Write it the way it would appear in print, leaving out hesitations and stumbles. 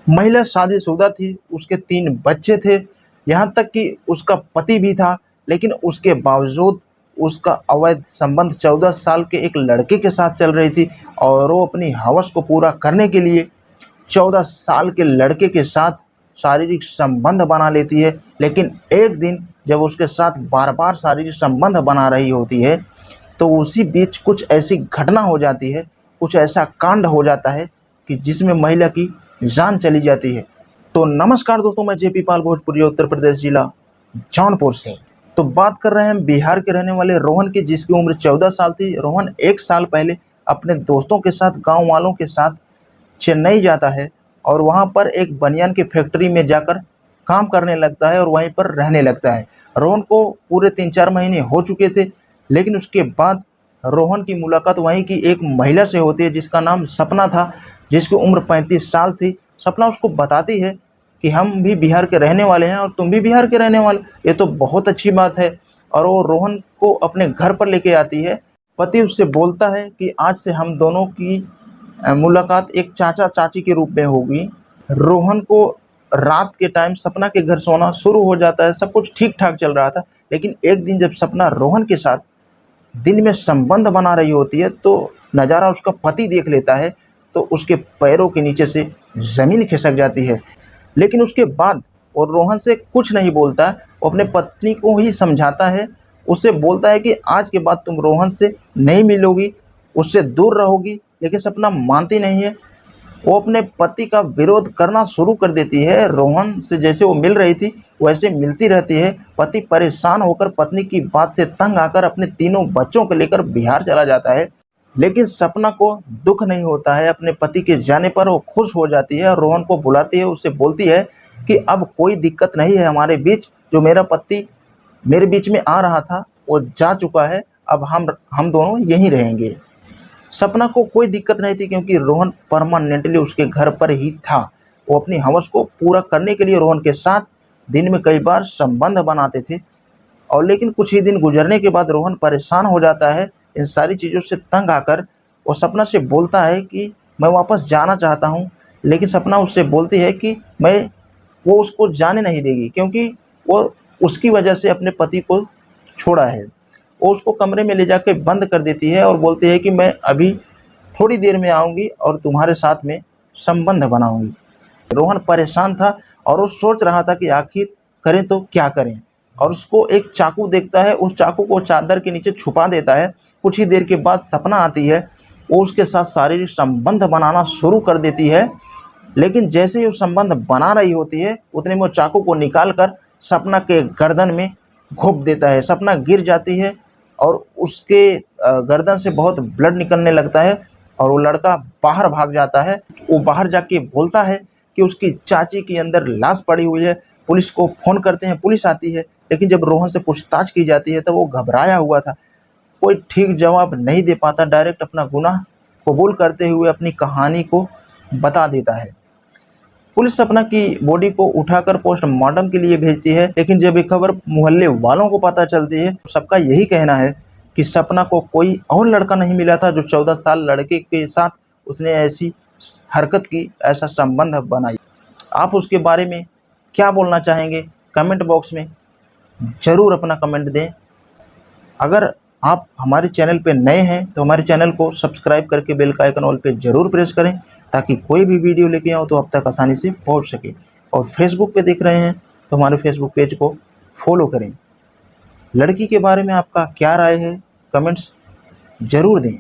महिला शादीशुदा थी, उसके 3 बच्चे थे, यहाँ तक कि उसका पति भी था, लेकिन उसके बावजूद उसका अवैध संबंध 14 साल के एक लड़के के साथ चल रही थी और वो अपनी हवस को पूरा करने के लिए 14 साल के लड़के के साथ शारीरिक संबंध बना लेती है। लेकिन एक दिन जब उसके साथ बार-बार शारीरिक संबंध बना रही होती है, तो उसी बीच कुछ ऐसी घटना हो जाती है, कुछ ऐसा कांड हो जाता है कि जिसमें महिला की जान चली जाती है। तो नमस्कार दोस्तों, मैं जेपी पाल, भोजपुरी, उत्तर प्रदेश, जिला जौनपुर से। तो बात कर रहे हैं बिहार के रहने वाले रोहन की, जिसकी उम्र 14 साल थी। रोहन 1 साल पहले अपने दोस्तों के साथ, गाँव वालों के साथ चेन्नई जाता है और वहाँ पर एक बनियान की फैक्ट्री में जाकर काम करने लगता है और वहीं पर रहने लगता है। रोहन को पूरे 3-4 महीने हो चुके थे, लेकिन उसके बाद रोहन की मुलाकात वहीं की एक महिला से होती है जिसका नाम सपना था, जिसकी उम्र 35 साल थी। सपना उसको बताती है कि हम भी बिहार के रहने वाले हैं और तुम भी बिहार के रहने वाले, ये तो बहुत अच्छी बात है। और वो रोहन को अपने घर पर लेके आती है। पति उससे बोलता है कि आज से हम दोनों की मुलाकात एक चाचा-चाची के रूप में होगी। रोहन को रात के टाइम सपना के घर सोना शुरू हो जाता है, सब कुछ ठीक-ठाक चल रहा था। लेकिन एक दिन जब सपना रोहन के साथ दिन में संबंध बना रही होती है, तो नज़ारा उसका पति देख लेता है, तो उसके पैरों के नीचे से ज़मीन खिसक जाती है। लेकिन उसके बाद वो रोहन से कुछ नहीं बोलता, वो अपने पत्नी को ही समझाता है। उससे बोलता है कि आज के बाद तुम रोहन से नहीं मिलोगी, उससे दूर रहोगी। लेकिन सपना मानती नहीं है, वो अपने पति का विरोध करना शुरू कर देती है। रोहन से जैसे वो मिल रही थी वैसे मिलती रहती है। पति परेशान होकर पत्नी की बात से तंग आकर अपने तीनों बच्चों को लेकर बिहार चला जाता है। लेकिन सपना को दुख नहीं होता है, अपने पति के जाने पर वो खुश हो जाती है और रोहन को बुलाती है। उससे बोलती है कि अब कोई दिक्कत नहीं है हमारे बीच, जो मेरा पति मेरे बीच में आ रहा था वो जा चुका है, अब हम दोनों यहीं रहेंगे। सपना को कोई दिक्कत नहीं थी क्योंकि रोहन परमानेंटली उसके घर पर ही था। वो अपनी हवस को पूरा करने के लिए रोहन के साथ दिन में कई बार संबंध बनाते थे। और लेकिन कुछ ही दिन गुजरने के बाद रोहन परेशान हो जाता है इन सारी चीज़ों से तंग आकर। वो सपना से बोलता है कि मैं वापस जाना चाहता हूँ, लेकिन सपना उससे बोलती है कि वो उसको जाने नहीं देगी क्योंकि वो उसकी वजह से अपने पति को छोड़ा है। वो उसको कमरे में ले जाके बंद कर देती है और बोलती है कि मैं अभी थोड़ी देर में आऊँगी और तुम्हारे साथ में संबंध बनाऊँगी। रोहन परेशान था और वो सोच रहा था कि आखिर करें तो क्या करें, और उसको एक चाकू देखता है, उस चाकू को चादर के नीचे छुपा देता है। कुछ ही देर के बाद सपना आती है, वो उसके साथ शारीरिक संबंध बनाना शुरू कर देती है। लेकिन जैसे ही वो संबंध बना रही होती है, उतने में वो चाकू को निकाल कर सपना के गर्दन में घोंप देता है। सपना गिर जाती है और उसके गर्दन से बहुत ब्लड निकलने लगता है और वो लड़का बाहर भाग जाता है। वो बाहर जाके बोलता है कि उसकी चाची की अंदर लाश पड़ी हुई है। पुलिस को फ़ोन करते हैं, पुलिस आती है। लेकिन जब रोहन से पूछताछ की जाती है तो वो घबराया हुआ था, कोई ठीक जवाब नहीं दे पाता, डायरेक्ट अपना गुनाह कबूल करते हुए अपनी कहानी को बता देता है। पुलिस सपना की बॉडी को उठाकर पोस्टमार्टम के लिए भेजती है। लेकिन जब ये खबर मोहल्ले वालों को पता चलती है, सबका यही कहना है कि सपना को कोई और लड़का नहीं मिला था जो 14 साल लड़के के साथ उसने ऐसी हरकत की, ऐसा संबंध बनाई। आप उसके बारे में क्या बोलना चाहेंगे? कमेंट बॉक्स में ज़रूर अपना कमेंट दें। अगर आप हमारे चैनल पे नए हैं तो हमारे चैनल को सब्सक्राइब करके बेल का आइकन ऑल पे ज़रूर प्रेस करें, ताकि कोई भी वीडियो लेके आऊँ तो आप तक आसानी से पहुंच सके। और फेसबुक पे देख रहे हैं तो हमारे फेसबुक पेज को फॉलो करें। लड़की के बारे में आपका क्या राय है? कमेंट्स ज़रूर दें।